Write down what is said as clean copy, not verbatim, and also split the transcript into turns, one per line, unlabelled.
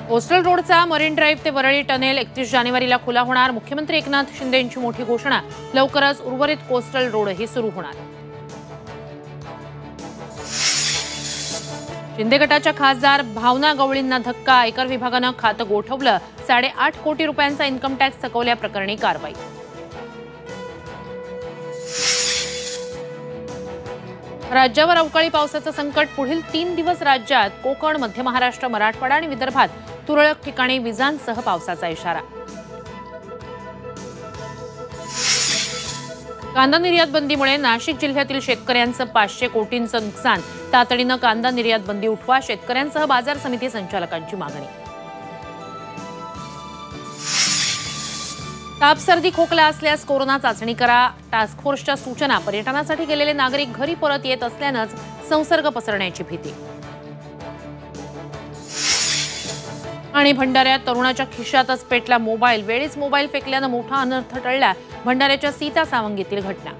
Coastal रोडचा marine drive ते Worli tunnel 31 जानेवारीला खुला होणार। मुख्यमंत्री एकनाथ शिंदेंची मोठी घोषणा। लवकरच उर्वरित कोस्टल रोडही सुरू होणार। शिंदे गटाच्या खासदार भावना गवळींना धक्का। आयकर विभागानं खातं गोठवलं। 8.5 कोटी रुपयांचा इन्कम टॅक्स थकवल्याप्रकरणी कारवाई। राज्यावर अवकाळी पावसाचं संकट। पुढील 3 दिवस राज्यात कोकण, मध्य महाराष्ट्र, मराठवाडा आणि विदर्भात तुरळक ठिकाणी विजांसह पावसाचा इशारा। कांदा निर्यात बंदीमुळे नाशिक जिल्ह्यातील शेतकऱ्यांचं 500 कोटींचं नुकसान। तातडीनं कांदा निर्यात बंदी उठवा। शेतकऱ्यांसह बाजार समिती संचालकांची मागणी। ताप, सर्दी, खोकला असल्यास कोरोना चाचणी करा। टास्क फोर्सच्या सूचना। पर्यटनासाठी गेलेले नागरिक घरी परत येत असल्यानंच संसर्ग पसरण्याची भीती। आणि भंडाऱ्यात तरुणाच्या खिशातच पेटला मोबाईल। वेळीच मोबाईल फेकल्यानं मोठा अनर्थ टळला। भंडाऱ्याच्या सीता सावंगीतील घटना।